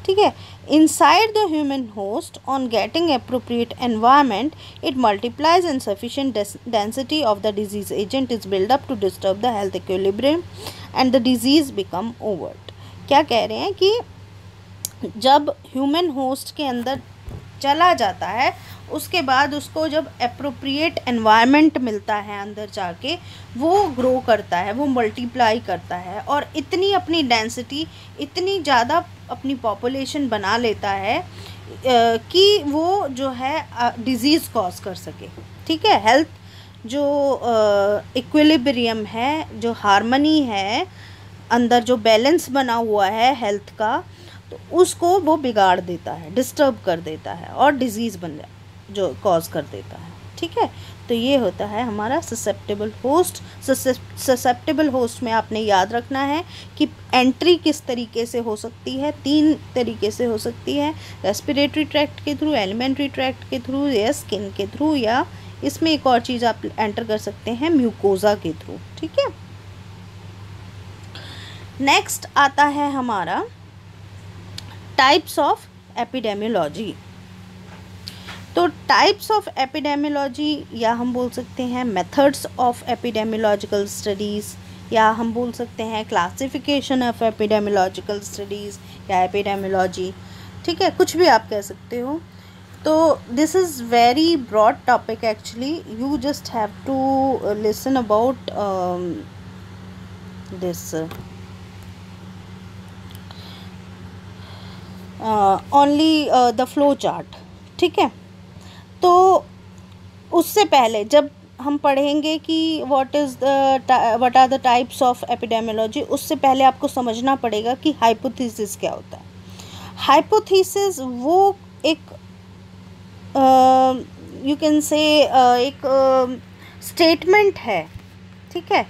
Speaker 1: ठीक है। Inside the human host on getting appropriate environment it multiplies in sufficient density of the disease agent is build up to disturb the health equilibrium and the disease become overt. क्या कह रहे हैं कि जब human host के अंदर चला जाता है, उसके बाद उसको जब अप्रोप्रिएट एनवायरनमेंट मिलता है अंदर जाके, वो ग्रो करता है, वो मल्टीप्लाई करता है और इतनी अपनी डेंसिटी, इतनी ज़्यादा अपनी पॉपुलेशन बना लेता है कि वो जो है डिज़ीज़ कॉज कर सके। ठीक है। हेल्थ जो इक्विलिब्रियम है, जो हार्मनी है, अंदर जो बैलेंस बना हुआ है हेल्थ का, तो उसको वो बिगाड़ देता है, डिस्टर्ब कर देता है और डिजीज़ बन जो कॉज कर देता है। ठीक है। तो ये होता है हमारा ससेप्टेबल होस्ट। ससेप्टेबल होस्ट में आपने याद रखना है कि एंट्री किस तरीके से हो सकती है, 3 तरीके से हो सकती है, रेस्पिरेटरी ट्रैक्ट के थ्रू, एलिमेंट्री ट्रैक्ट के थ्रू या स्किन के थ्रू, या इसमें एक और चीज़ आप एंटर कर सकते हैं म्यूकोजा के थ्रू। ठीक है। नेक्स्ट आता है हमारा टाइप्स ऑफ एपिडेमियोलॉजी। तो टाइप्स ऑफ एपिडेमियोलॉजी, या हम बोल सकते हैं मेथड्स ऑफ एपिडेमियोलॉजिकल स्टडीज़, या हम बोल सकते हैं क्लासिफिकेशन ऑफ एपिडेमियोलॉजिकल स्टडीज़ या एपिडेमियोलॉजी। ठीक है, कुछ भी आप कह सकते हो। तो this is very broad topic actually, you just have to listen about this only the flow chart. ठीक है। तो उससे पहले जब हम पढ़ेंगे कि what are the types of epidemiology, उससे पहले आपको समझना पड़ेगा कि हाइपोथेसिस क्या होता है। हाइपोथेसिस वो एक यू कैन से एक स्टेटमेंट है। ठीक है।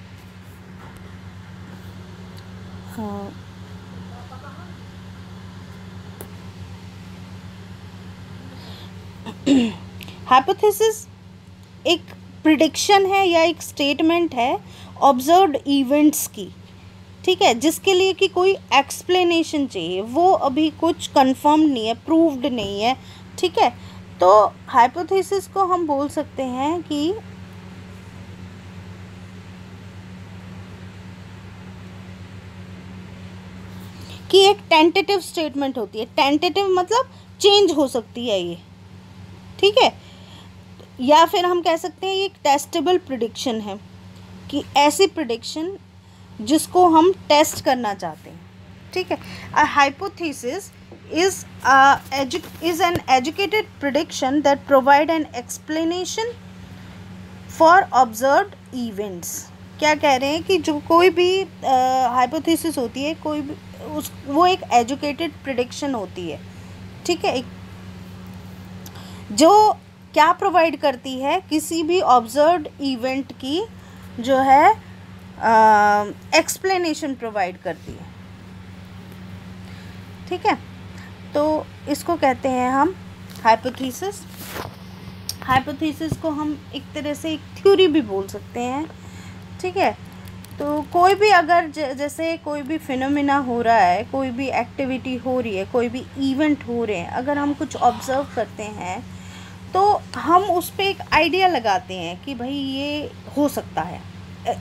Speaker 1: हाइपोथेसिस एक प्रिडिक्शन है या एक स्टेटमेंट है ऑब्जर्व्ड इवेंट्स की। ठीक है। जिसके लिए कि कोई एक्सप्लेनेशन चाहिए, वो अभी कुछ कंफर्म नहीं है, प्रूव्ड नहीं है। ठीक है। तो हाइपोथेसिस को हम बोल सकते हैं कि एक टेंटेटिव स्टेटमेंट होती है। टेंटेटिव मतलब चेंज हो सकती है ये। ठीक है। या फिर हम कह सकते हैं ये एक टेस्टेबल प्रिडिक्शन है, कि ऐसी प्रिडिक्शन जिसको हम टेस्ट करना चाहते हैं। ठीक है। A hypothesis is an educated prediction that provide an explanation for observed events। क्या कह रहे हैं कि जो कोई भी हाइपोथेसिस होती है, कोई भी वो एक एजुकेटेड प्रिडिक्शन होती है। ठीक है। जो क्या प्रोवाइड करती है, किसी भी ऑब्जर्व्ड इवेंट की जो है एक्सप्लेनेशन प्रोवाइड करती है। ठीक है। तो इसको कहते हैं हम हाइपोथेसिस। हाइपोथेसिस को हम एक तरह से एक थ्योरी भी बोल सकते हैं। ठीक है। तो कोई भी अगर जैसे कोई भी फिनोमिना हो रहा है, कोई भी एक्टिविटी हो रही है, कोई भी इवेंट हो रहे हैं, अगर हम कुछ ऑब्ज़र्व करते हैं तो हम उस पर एक आइडिया लगाते हैं कि भाई ये हो सकता है,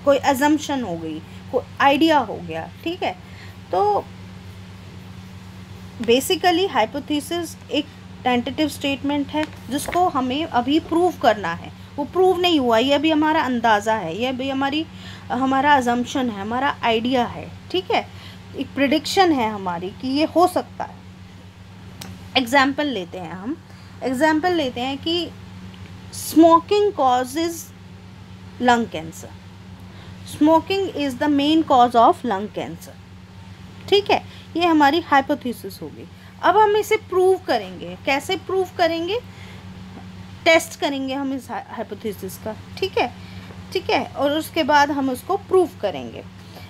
Speaker 1: कोई अजम्पशन हो गई, कोई आइडिया हो गया। ठीक है। तो बेसिकली हाइपोथेसिस एक टेंटेटिव स्टेटमेंट है जिसको हमें अभी प्रूव करना है। वो प्रूव नहीं हुआ, ये अभी हमारा अंदाज़ा है, ये अभी हमारा अजम्पशन है, हमारा आइडिया है। ठीक है। एक प्रिडिक्शन है हमारी कि ये हो सकता है। एग्जाम्पल लेते हैं हम। एग्जाम्पल लेते हैं कि smoking causes lung cancer. Smoking is the main cause of lung cancer. ठीक है। ये हमारी हाइपोथेसिस होगी। अब हम इसे प्रूव करेंगे। कैसे प्रूव करेंगे? टेस्ट करेंगे हम इस हाइपोथेसिस का। ठीक है। ठीक है। और उसके बाद हम उसको प्रूव करेंगे।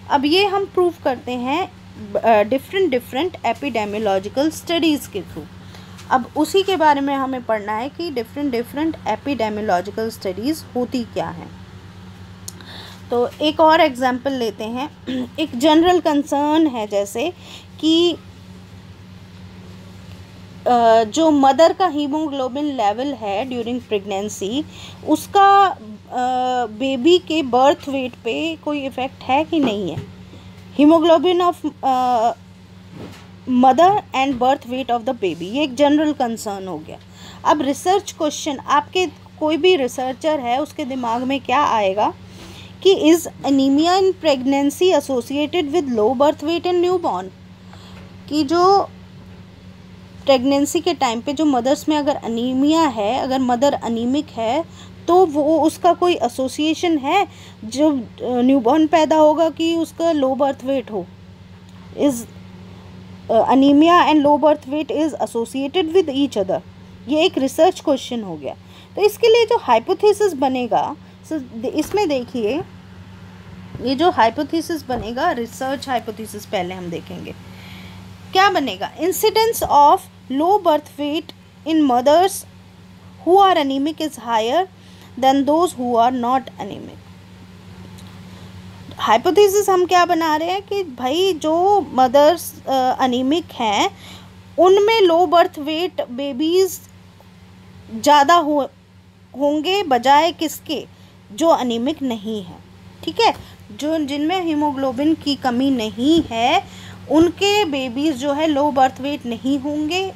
Speaker 1: अब ये हम प्रूव करते हैं डिफरेंट एपिडेमियोलॉजिकल स्टडीज़ के थ्रू। अब उसी के बारे में हमें पढ़ना है कि डिफरेंट एपिडेमियोलॉजिकल स्टडीज़ होती क्या हैं। तो एक और एग्जांपल लेते हैं। एक जनरल कंसर्न है जैसे कि जो मदर का हीमोग्लोबिन लेवल है ड्यूरिंग प्रेगनेंसी, उसका बेबी के बर्थ वेट पे कोई इफ़ेक्ट है कि नहीं है। Haemoglobin of mother and birth weight of the baby, ये एक जनरल कंसर्न हो गया। अब रिसर्च क्वेश्चन, आपके कोई भी रिसर्चर है उसके दिमाग में क्या आएगा कि is anaemia in pregnancy associated with low birth weight in newborn, कि जो प्रेगनेंसी के टाइम पे जो मदर्स में अगर अनीमिया है, अगर मदर अनीमिक है, तो वो उसका कोई एसोसिएशन है जो न्यूबॉर्न पैदा होगा कि उसका लो बर्थ वेट हो। Is anaemia and low birth wait is associated with each other, ये एक रिसर्च क्वेश्चन हो गया। तो इसके लिए जो हाइपोथेसिस बनेगा, इसमें देखिए ये जो हाइपोथेसिस बनेगा, रिसर्च हाइपोथेसिस पहले हम देखेंगे क्या बनेगा। Incidence of low birth weight in mothers who are anaemic is higher than those who are not anaemic. Hypothesis हम क्या बना रहे हैं कि भाई जो मदर्स अनीमिक हैं उनमें लो बर्थ वेट बेबीज़ ज़्यादा होंगे बजाय किसके, जो अनीमिक नहीं है। ठीक है, जो जिनमें हीमोग्लोबिन की कमी नहीं है उनके बेबीज़ जो है लो बर्थ वेट नहीं होंगे।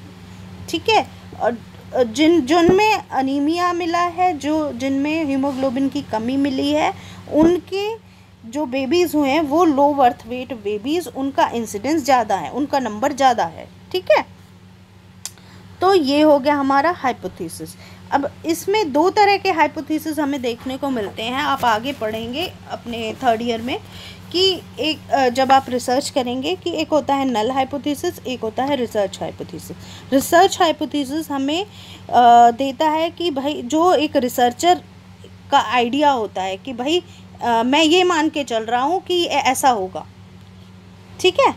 Speaker 1: ठीक है, और जिनमें अनीमिया मिला है, जो जिनमें हीमोग्लोबिन की कमी मिली है, उनके जो बेबीज़ हुए हैं वो लो बर्थ वेट बेबीज़, उनका इंसिडेंस ज़्यादा है, उनका नंबर ज़्यादा है। ठीक है, तो ये हो गया हमारा हाइपोथेसिस। अब इसमें दो तरह के हाइपोथेसिस हमें देखने को मिलते हैं, आप आगे पढ़ेंगे अपने थर्ड ईयर में कि एक जब आप रिसर्च करेंगे कि एक होता है नल हाइपोथेसिस, एक होता है रिसर्च हाइपोथेसिस। रिसर्च हाइपोथेसिस हमें देता है कि भाई जो एक रिसर्चर का आइडिया होता है कि भाई मैं ये मान के चल रहा हूँ कि ऐसा होगा। ठीक है,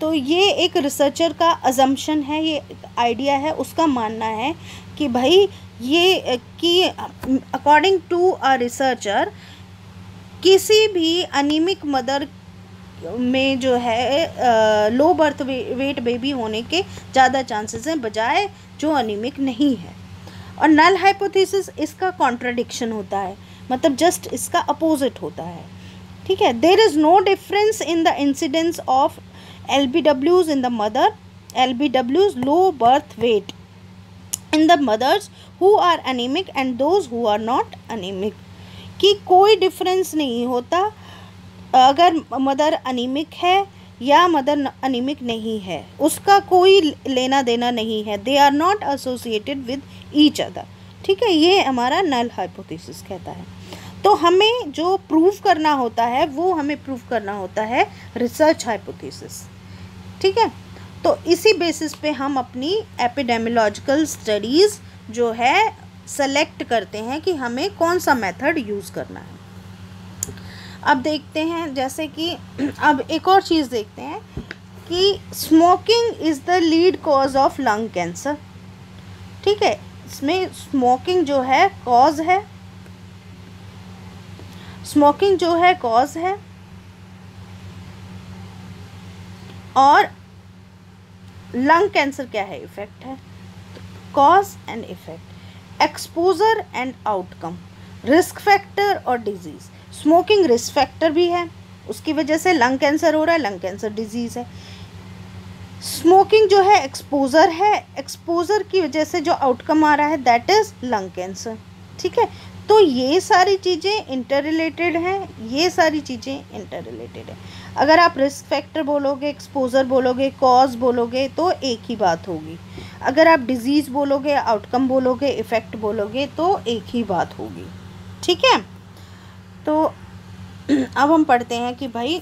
Speaker 1: तो ये एक रिसर्चर का अजम्पशन है, ये आइडिया है, उसका मानना है कि भाई ये कि अकॉर्डिंग टू अ रिसर्चर किसी भी अनीमिक मदर में जो है लो बर्थ वेट बेबी होने के ज़्यादा चांसेस हैं बजाय जो अनीमिक नहीं है। और नल हाइपोथेसिस इसका कॉन्ट्राडिक्शन होता है, मतलब जस्ट इसका अपोजिट होता है। ठीक है, there is no difference in the incidence of LBWs in the mother, LBWs low birth weight in the mothers who are anemic and those who are not anemic, कि कोई डिफरेंस नहीं होता अगर मदर अनीमिक है या mother anaemic नहीं है, उसका कोई लेना देना नहीं है, they are not associated with each other. ठीक है, ये हमारा नल हाइपोथेसिस कहता है। तो हमें जो प्रूव करना होता है वो हमें प्रूव करना होता है रिसर्च हाइपोथेसिस। ठीक है, तो इसी बेसिस पे हम अपनी एपिडेमियोलॉजिकल स्टडीज़ जो है सेलेक्ट करते हैं कि हमें कौन सा मेथड यूज़ करना है। अब देखते हैं, जैसे कि अब एक और चीज़ देखते हैं कि smoking is the lead cause of lung cancer. ठीक है, इसमें स्मोकिंग जो है कॉज है, स्मोकिंग जो है कॉज है और लंग कैंसर क्या है, इफेक्ट है। Cause and effect, exposure and outcome, risk factor और डिजीज़। स्मोकिंग रिस्क फैक्टर भी है, उसकी वजह से लंग कैंसर हो रहा है, लंग कैंसर डिजीज़ है। स्मोकिंग जो है एक्सपोजर है, एक्सपोजर की वजह से जो आउटकम आ रहा है दैट इज़ लंग कैंसर। ठीक है, तो ये सारी चीज़ें इंटर रिलेटेड हैं, ये सारी चीज़ें इंटर रिलेटेड है। अगर आप रिस्क फैक्टर बोलोगे, एक्सपोजर बोलोगे, कॉज बोलोगे तो एक ही बात होगी। अगर आप डिजीज़ बोलोगे, आउटकम बोलोगे, इफ़ेक्ट बोलोगे तो एक ही बात होगी। ठीक है, तो अब हम पढ़ते हैं कि भाई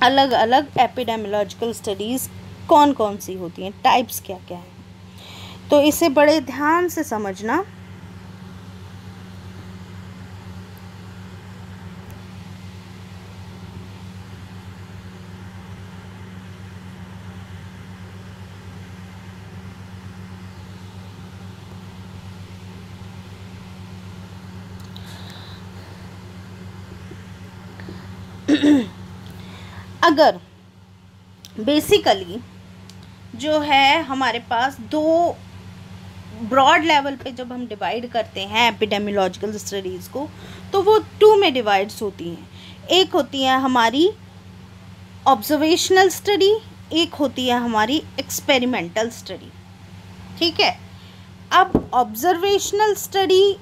Speaker 1: अलग अलग एपिडेमियोलॉजिकल स्टडीज़ कौन कौन सी होती हैं, टाइप्स क्या क्या हैं। तो इसे बड़े ध्यान से समझना। अगर बेसिकली जो है हमारे पास दो ब्रॉड लेवल पे जब हम डिवाइड करते हैं एपिडेमियोलॉजिकल स्टडीज़ को, तो वो टू में डिवाइड्स होती हैं। एक होती है हमारी ऑब्जर्वेशनल स्टडी, एक होती है हमारी एक्सपेरिमेंटल स्टडी। ठीक है, अब ऑब्जर्वेशनल स्टडी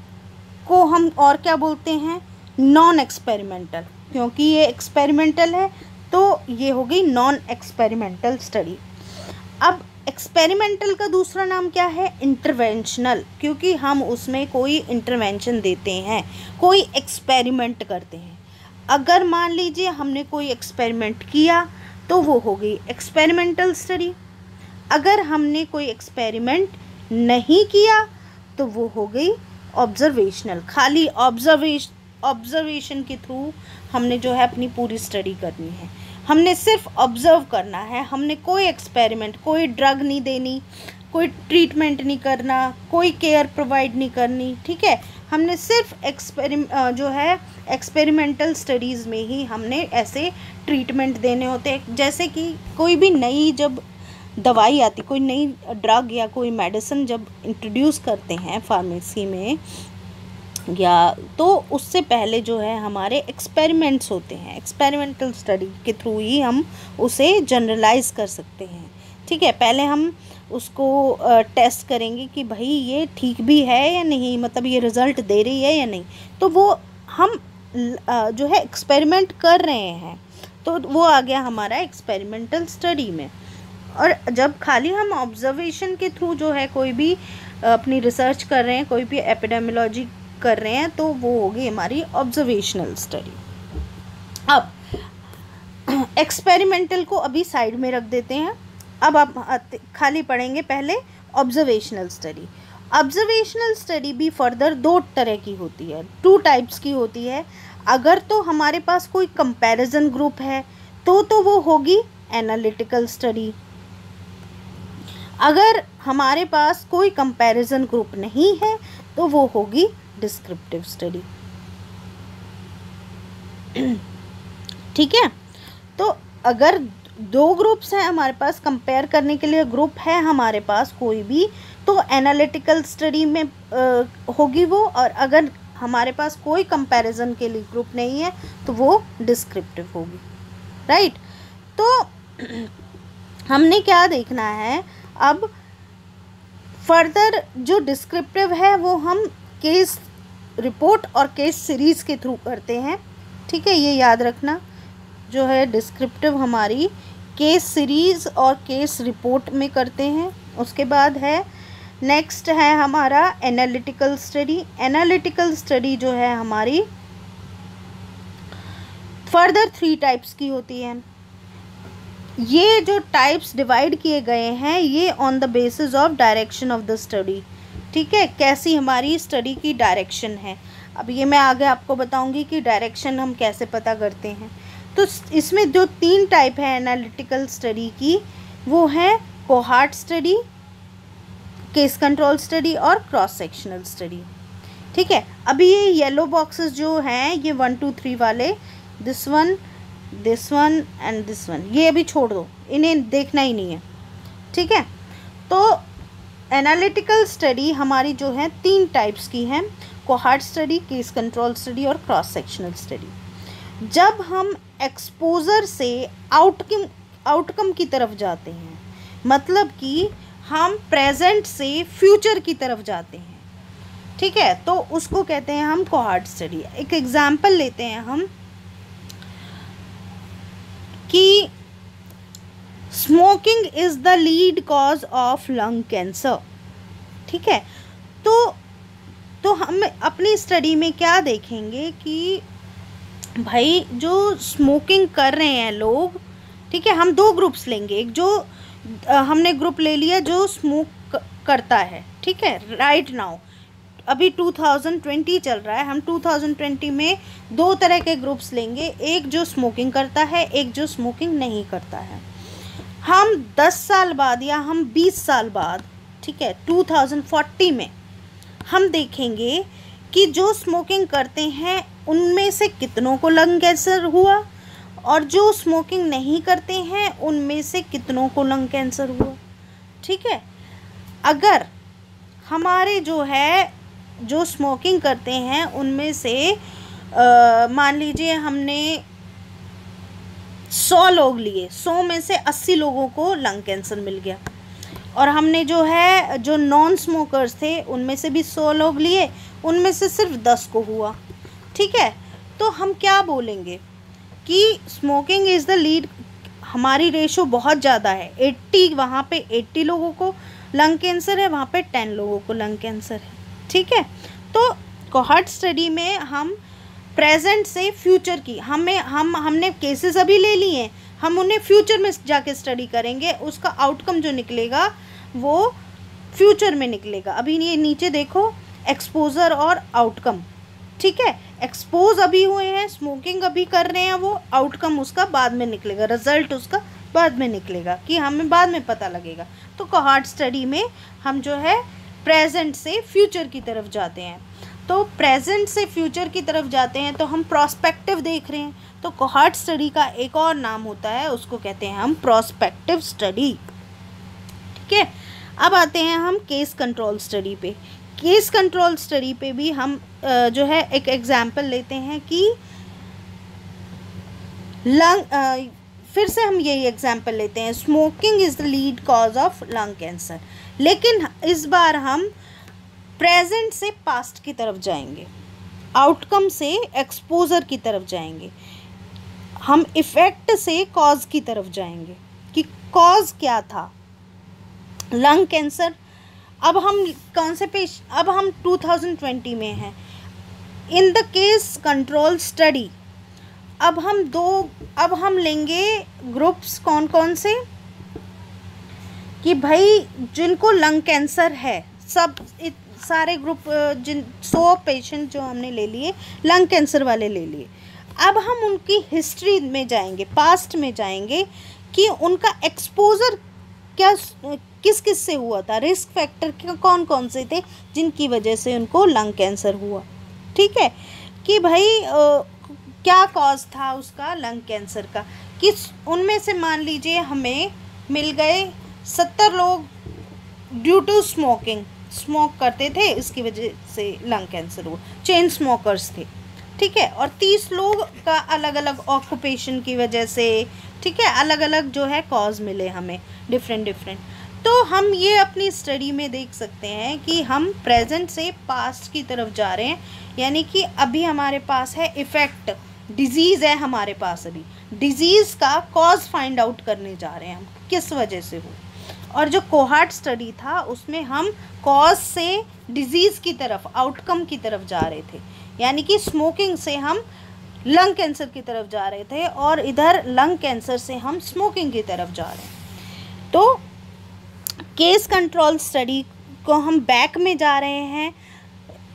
Speaker 1: को हम और क्या बोलते हैं, नॉन एक्सपेरिमेंटल, क्योंकि ये एक्सपेरिमेंटल है तो ये हो गई नॉन एक्सपेरिमेंटल स्टडी। अब एक्सपेरिमेंटल का दूसरा नाम क्या है, इंटरवेंशनल, क्योंकि हम उसमें कोई इंटरवेंशन देते हैं, कोई एक्सपेरिमेंट करते हैं। अगर मान लीजिए हमने कोई एक्सपेरिमेंट किया तो वो हो गई एक्सपेरिमेंटल स्टडी। अगर हमने कोई एक्सपेरिमेंट नहीं किया तो वो हो गई ऑब्जर्वेशनल। खाली ऑब्जर्वेशन के थ्रू हमने जो है अपनी पूरी स्टडी करनी है, हमने सिर्फ ऑब्ज़र्व करना है, हमने कोई एक्सपेरिमेंट, कोई ड्रग नहीं देनी, कोई ट्रीटमेंट नहीं करना, कोई केयर प्रोवाइड नहीं करनी। ठीक है, हमने सिर्फ जो है एक्सपेरिमेंटल स्टडीज़ में ही हमने ऐसे ट्रीटमेंट देने होते हैं। जैसे कि कोई भी नई जब दवाई आती, कोई नई ड्रग या कोई मेडिसिन जब इंट्रोड्यूस करते हैं फार्मेसी में या, तो उससे पहले जो है हमारे एक्सपेरिमेंट्स होते हैं। एक्सपेरिमेंटल स्टडी के थ्रू ही हम उसे जनरलाइज कर सकते हैं। ठीक है, पहले हम उसको टेस्ट करेंगे कि भाई ये ठीक भी है या नहीं, मतलब ये रिज़ल्ट दे रही है या नहीं, तो वो हम जो है एक्सपेरिमेंट कर रहे हैं, तो वो आ गया हमारा एक्सपेरिमेंटल स्टडी में। और जब खाली हम ऑब्जर्वेशन के थ्रू जो है कोई भी अपनी रिसर्च कर रहे हैं, कोई भी एपिडेमियोलॉजी कर रहे हैं, तो वो होगी हमारी ऑब्जर्वेशनल स्टडी। अब एक्सपेरिमेंटल को अभी साइड में रख देते हैं। अब आप खाली पढ़ेंगे पहले ऑब्जर्वेशनल स्टडी। ऑब्जर्वेशनल स्टडी भी फर्दर दो तरह की होती है, टू टाइप्स की होती है। अगर तो हमारे पास कोई कंपैरिजन ग्रुप है तो वो होगी एनालिटिकल स्टडी। अगर हमारे पास कोई कंपैरिजन ग्रुप नहीं है तो वो होगी डिस्क्रिप्टिव स्टडी। ठीक है, तो अगर दो ग्रुप्स हैं हमारे पास, कंपेयर करने के लिए ग्रुप है हमारे पास कोई भी, तो एनालिटिकल स्टडी में होगी वो, और अगर हमारे पास कोई कंपैरिजन के लिए ग्रुप नहीं है तो वो डिस्क्रिप्टिव होगी। राइट, तो हमने क्या देखना है अब फर्दर, जो डिस्क्रिप्टिव है वो हम केस रिपोर्ट और केस सीरीज़ के थ्रू करते हैं। ठीक है, ये याद रखना, जो है डिस्क्रिप्टिव हमारी केस सीरीज़ और केस रिपोर्ट में करते हैं। उसके बाद है नेक्स्ट है हमारा एनालिटिकल स्टडी। एनालिटिकल स्टडी जो है हमारी फर्दर 3 टाइप्स की होती है। ये जो टाइप्स डिवाइड किए गए हैं ये on the basis of direction of the study. ठीक है, कैसी हमारी स्टडी की डायरेक्शन है। अब ये मैं आगे आपको बताऊंगी कि डायरेक्शन हम कैसे पता करते हैं। तो इसमें जो 3 टाइप है एनालिटिकल स्टडी की, वो है cohort study, case control study और क्रॉस सेक्शनल स्टडी। ठीक है, अभी ये येलो बॉक्सेस जो हैं ये 1 2 3 वाले, this one and this one, ये अभी छोड़ दो, इन्हें देखना ही नहीं है। ठीक है, तो एनालिटिकल स्टडी हमारी जो है 3 टाइप्स की हैं, cohort study, case control study और क्रॉस सेक्शनल स्टडी। जब हम एक्सपोजर से आउटकम की तरफ जाते हैं, मतलब कि हम प्रेजेंट से फ्यूचर की तरफ जाते हैं, ठीक है, तो उसको कहते हैं हम कोहार्ट स्टडी। एक एग्जाम्पल लेते हैं हम कि smoking is the lead cause of lung cancer. ठीक है, तो हम अपनी स्टडी में क्या देखेंगे कि भाई जो स्मोकिंग कर रहे हैं लोग, ठीक है, हम 2 ग्रुप्स लेंगे। एक जो हमने ग्रुप ले लिया जो स्मोक करता है, ठीक है, राइट नाउ अभी 2020 चल रहा है, हम 2020 में 2 तरह के ग्रुप्स लेंगे, एक जो स्मोकिंग करता है, एक जो स्मोकिंग नहीं करता है। हम 10 साल बाद या हम 20 साल बाद, ठीक है, 2040 में हम देखेंगे कि जो स्मोकिंग करते हैं उनमें से कितनों को लंग कैंसर हुआ और जो स्मोकिंग नहीं करते हैं उनमें से कितनों को लंग कैंसर हुआ। ठीक है। अगर हमारे जो है जो स्मोकिंग करते हैं उनमें से मान लीजिए हमने 100 लोग लिए, 100 में से 80 लोगों को लंग कैंसर मिल गया, और हमने जो है जो नॉन स्मोकर्स थे उनमें से भी 100 लोग लिए, उनमें से सिर्फ 10 को हुआ, ठीक है। तो हम क्या बोलेंगे कि स्मोकिंग इज़ द लीड, हमारी रेशो बहुत ज़्यादा है, 80 वहाँ पे 80 लोगों को लंग कैंसर है, वहाँ पे 10 लोगों को लंग कैंसर है, ठीक है। तो कोहॉर्ट स्टडी में हम प्रेजेंट से फ्यूचर की हमने केसेस अभी ले लिए हैं, हम उन्हें फ्यूचर में जाके स्टडी करेंगे, उसका आउटकम जो निकलेगा वो फ्यूचर में निकलेगा। अभी ये नीचे देखो एक्सपोजर और आउटकम, ठीक है। एक्सपोज अभी हुए हैं, स्मोकिंग अभी कर रहे हैं, वो आउटकम उसका बाद में निकलेगा, रिजल्ट उसका बाद में निकलेगा, कि हमें बाद में पता लगेगा। तो कोहॉर्ट स्टडी में हम जो है प्रेजेंट से फ्यूचर की तरफ जाते हैं। तो प्रेजेंट से फ्यूचर की तरफ जाते हैं तो हम प्रोस्पेक्टिव देख रहे हैं। तो कोहॉर्ट स्टडी का एक और नाम होता है, उसको कहते हैं हम प्रोस्पेक्टिव स्टडी, ठीक है। अब आते हैं हम केस कंट्रोल स्टडी पे। केस कंट्रोल स्टडी पे भी हम जो है एक एग्जाम्पल लेते हैं कि फिर से हम यही एग्जाम्पल लेते हैं, smoking is the lead cause of lung cancer, लेकिन इस बार हम प्रेजेंट से पास्ट की तरफ जाएंगे, आउटकम से एक्सपोजर की तरफ जाएंगे, हम इफ़ेक्ट से कॉज की तरफ जाएंगे कि कॉज क्या था लंग कैंसर। अब हम कौन से पेश, अब हम 2020 में हैं। In the case control study अब हम लेंगे ग्रुप्स कौन कौन से, कि भाई जिनको लंग कैंसर है, सब सारे ग्रुप, जिन 100 पेशेंट जो हमने ले लिए लंग कैंसर वाले ले लिए। अब हम उनकी हिस्ट्री में जाएंगे, पास्ट में जाएंगे कि उनका एक्सपोजर क्या किस किस से हुआ था, रिस्क फैक्टर कौन कौन से थे जिनकी वजह से उनको लंग कैंसर हुआ, ठीक है। कि भाई क्या कॉज था उसका लंग कैंसर का, कि उनमें से मान लीजिए हमें मिल गए 70 लोग ड्यू टू स्मोकिंग, स्मोक करते थे इसकी वजह से लंग कैंसर हुआ, चेन स्मोकर्स थे, ठीक है। और 30 लोग का अलग अलग ऑक्यूपेशन की वजह से, ठीक है, अलग अलग जो है कॉज मिले हमें डिफरेंट। तो हम ये अपनी स्टडी में देख सकते हैं कि हम प्रेजेंट से पास्ट की तरफ जा रहे हैं, यानी कि अभी हमारे पास है इफ़ेक्ट, डिजीज़ है हमारे पास, अभी डिजीज़ का कॉज फाइंड आउट करने जा रहे हैं हम किस वजह से हो। और जो कोहॉर्ट स्टडी था उसमें हम कॉज से डिजीज़ की तरफ, आउटकम की तरफ जा रहे थे, यानी कि स्मोकिंग से हम लंग कैंसर की तरफ जा रहे थे और इधर लंग कैंसर से हम स्मोकिंग की तरफ जा रहे हैं। तो केस कंट्रोल स्टडी को हम बैक में जा रहे हैं,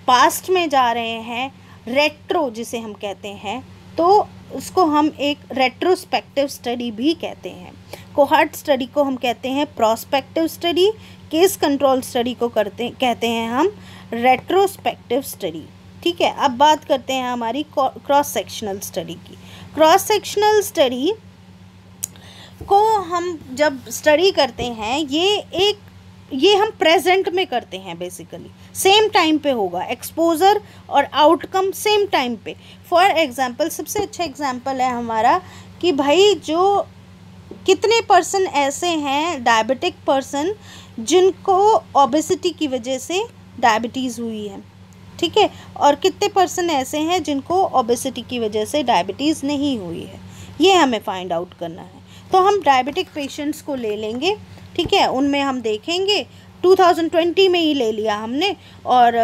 Speaker 1: पास्ट में जा रहे हैं, रेट्रो जिसे हम कहते हैं, तो उसको हम एक रेट्रोस्पेक्टिव स्टडी भी कहते हैं। कोहॉर्ट स्टडी को हम कहते हैं prospective study, case control study को कहते हैं हम रेट्रोस्पेक्टिव स्टडी, ठीक है। अब बात करते हैं हमारी क्रॉस सेक्शनल स्टडी की। क्रॉस सेक्शनल स्टडी को हम जब स्टडी करते हैं, ये हम प्रेजेंट में करते हैं, बेसिकली सेम टाइम पे होगा, एक्सपोजर और आउटकम सेम टाइम पे। फॉर एग्जांपल, सबसे अच्छा एग्जांपल है हमारा कि भाई जो कितने पर्सन ऐसे हैं डायबिटिक पर्सन जिनको ओबेसिटी की वजह से डायबिटीज़ हुई है, ठीक है, और कितने पर्सन ऐसे हैं जिनको ओबेसिटी की वजह से डायबिटीज़ नहीं हुई है, ये हमें फाइंड आउट करना है। तो हम डायबिटिक पेशेंट्स को ले लेंगे, ठीक है, उनमें हम देखेंगे 2020 में ही ले लिया हमने, और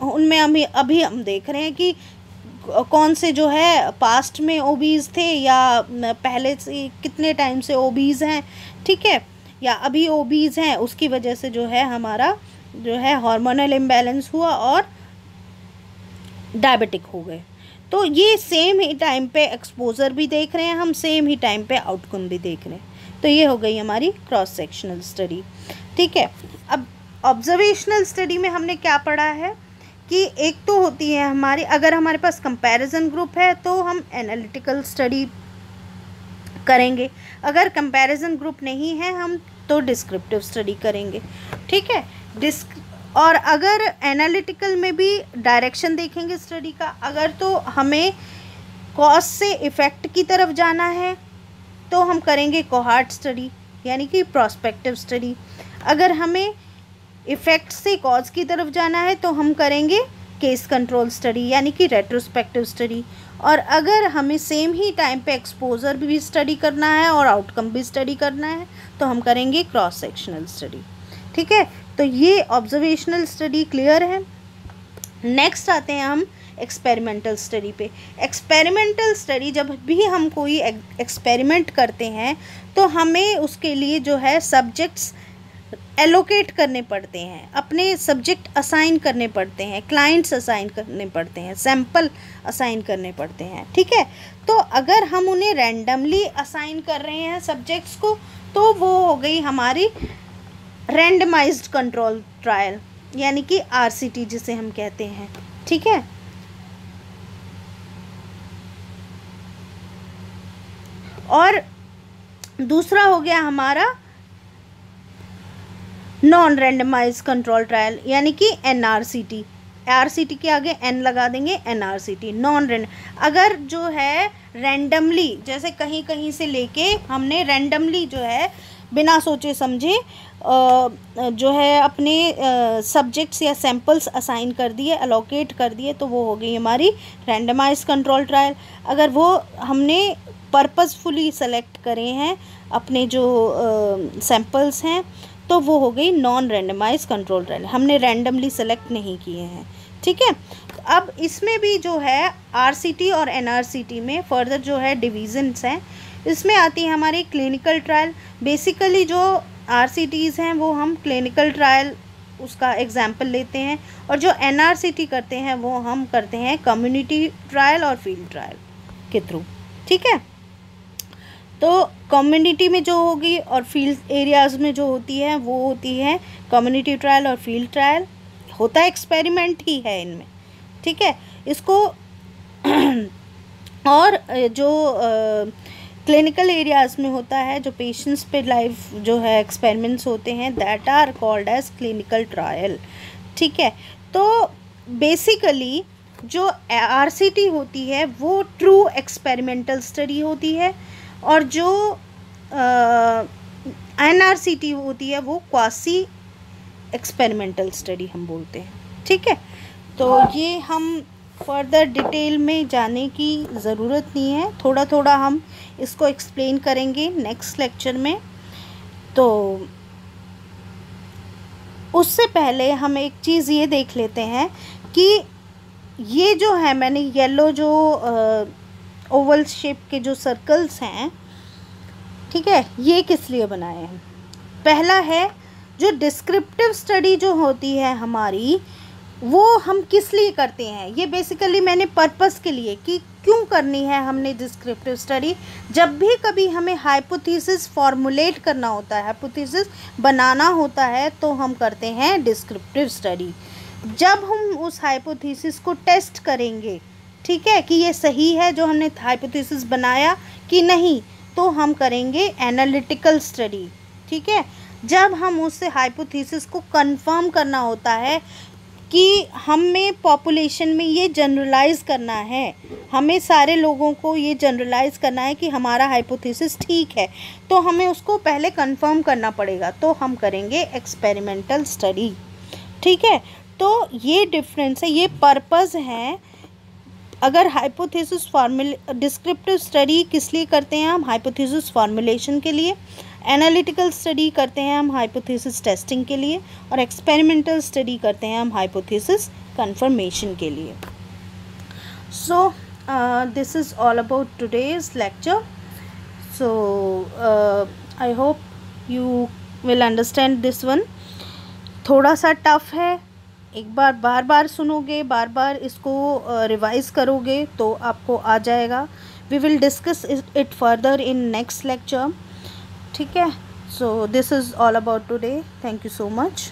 Speaker 1: उनमें अभी हम देख रहे हैं कि कौन से जो है पास्ट में ओबीज़ थे या पहले से कितने टाइम से ओबीज़ हैं, ठीक है, या अभी ओबीज़ हैं, उसकी वजह से जो है हमारा जो है हार्मोनल इम्बैलेंस हुआ और डायबिटिक हो गए। तो ये सेम ही टाइम पे एक्सपोजर भी देख रहे हैं हम, सेम ही टाइम पे आउटकम भी देख रहे हैं। तो ये हो गई हमारी क्रॉस सेक्शनल स्टडी, ठीक है। अब ऑब्जर्वेशनल स्टडी में हमने क्या पढ़ा है कि एक तो होती है हमारी, अगर हमारे पास कंपैरिजन ग्रुप है तो हम एनालिटिकल स्टडी करेंगे, अगर कंपैरिजन ग्रुप नहीं है हम तो डिस्क्रिप्टिव स्टडी करेंगे। ठीक है, और अगर एनालिटिकल में भी डायरेक्शन देखेंगे स्टडी का, अगर तो हमें कॉज से इफ़ेक्ट की तरफ जाना है तो हम करेंगे कोहॉर्ट स्टडी यानी कि प्रोस्पेक्टिव स्टडी। अगर हमें इफ़ेक्ट से कॉज की तरफ जाना है तो हम करेंगे केस कंट्रोल स्टडी यानी कि रेट्रोस्पेक्टिव स्टडी। और अगर हमें सेम ही टाइम पे एक्सपोजर भी स्टडी करना है और आउटकम भी स्टडी करना है तो हम करेंगे क्रॉस सेक्शनल स्टडी। ठीक है, तो ये ऑब्जर्वेशनल स्टडी क्लियर है। नेक्स्ट आते हैं हम एक्सपेरिमेंटल स्टडी पे। एक्सपेरिमेंटल स्टडी, जब भी हम कोई एक्सपेरिमेंट करते हैं तो हमें उसके लिए जो है सब्जेक्ट्स एलोकेट करने पड़ते हैं, अपने सब्जेक्ट असाइन करने पड़ते हैं, क्लाइंट्स असाइन करने पड़ते हैं, सैंपल असाइन करने पड़ते हैं। ठीक है, तो अगर हम उन्हें रैंडमली असाइन कर रहे हैं सब्जेक्ट्स को तो वो हो गई हमारी रैंडमाइज्ड कंट्रोल ट्रायल यानी कि आरसीटी जिसे हम कहते हैं। ठीक है, और दूसरा हो गया हमारा नॉन रैंडमाइज कंट्रोल ट्रायल यानी कि एनआरसीटी। आरसीटी के आगे एन लगा देंगे, एनआरसीटी नॉन रैंड। अगर जो है रैंडमली, जैसे कहीं कहीं से लेके हमने रैंडमली जो है बिना सोचे समझे जो है अपने सब्जेक्ट्स या सैंपल्स असाइन कर दिए, अलोकेट कर दिए, तो वो हो गई हमारी रैंडमाइज कंट्रोल ट्रायल। अगर वो हमने पर्पसफुली सेलेक्ट करे हैं अपने जो सैंपल्स हैं तो वो हो गई नॉन रैंडमाइज कंट्रोल ट्रायल, हमने रैंडमली सेलेक्ट नहीं किए हैं। ठीक है, अब इसमें भी जो है आरसीटी और एनआरसीटी में फर्दर जो है डिवीजन्स हैं। इसमें आती है हमारी क्लिनिकल ट्रायल। बेसिकली जो आरसीटीज़ हैं वो हम क्लिनिकल ट्रायल उसका एग्जाम्पल लेते हैं, और जो एनआरसीटी करते हैं वो हम करते हैं कम्युनिटी ट्रायल और फील्ड ट्रायल के थ्रू। ठीक है, तो कम्युनिटी में जो होगी और फील्ड एरियाज़ में जो होती है वो होती है कम्युनिटी ट्रायल और फील्ड ट्रायल। होता है एक्सपेरिमेंट ही है इनमें। ठीक है, इसको और जो क्लिनिकल एरियाज़ में होता है, जो पेशेंट्स पे लाइव जो है एक्सपेरिमेंट्स होते हैं, that are called as clinical trial. ठीक है, तो बेसिकली जो आरसीटी होती है वो ट्रू एक्सपेरिमेंटल स्टडी होती है, और जो एनआरसीटी होती है वो क्वासी एक्सपेरिमेंटल स्टडी हम बोलते हैं। ठीक है, तो ये हम फर्दर डिटेल में जाने की ज़रूरत नहीं है, थोड़ा थोड़ा हम इसको एक्सप्लेन करेंगे नेक्स्ट लेक्चर में। तो उससे पहले हम एक चीज़ ये देख लेते हैं कि ये जो है मैंने येलो जो ओवल शेप के जो सर्कल्स हैं, ठीक है, ये किस लिए बनाए हैं। पहला है जो डिस्क्रिप्टिव स्टडी जो होती है हमारी, वो हम किस लिए करते हैं। ये बेसिकली मैंने पर्पस के लिए कि क्यों करनी है हमने डिस्क्रिप्टिव स्टडी। जब भी कभी हमें हाइपोथेसिस फॉर्मुलेट करना होता है, हाइपोथेसिस बनाना होता है, तो हम करते हैं डिस्क्रिप्टिव स्टडी। जब हम उस हाइपोथेसिस को टेस्ट करेंगे, ठीक है, कि ये सही है जो हमने हाइपोथेसिस बनाया कि नहीं, तो हम करेंगे एनालिटिकल स्टडी। ठीक है, जब हम उससे हाइपोथेसिस को कंफर्म करना होता है कि हमें पॉपुलेशन में ये जनरलाइज करना है, हमें सारे लोगों को ये जनरलाइज करना है कि हमारा हाइपोथेसिस ठीक है, तो हमें उसको पहले कंफर्म करना पड़ेगा, तो हम करेंगे एक्सपेरिमेंटल स्टडी। ठीक है, तो ये डिफरेंस है, ये पर्पस है। अगर हाइपोथेसिस डिस्क्रिप्टिव स्टडी किस लिए करते हैं हम, हाइपोथेसिस फॉर्मुलेशन के लिए। एनालिटिकल स्टडी करते हैं हम हाइपोथेसिस टेस्टिंग के लिए, और एक्सपेरिमेंटल स्टडी करते हैं हम हाइपोथेसिस कंफर्मेशन के लिए। सो this is all about today's lecture. So I hope you will understand this one. थोड़ा सा टफ है, एक बार बार सुनोगे, बार बार इसको रिवाइज करोगे तो आपको आ जाएगा। We will discuss it further in next lecture. ठीक है, so this is all about today. Thank you so much.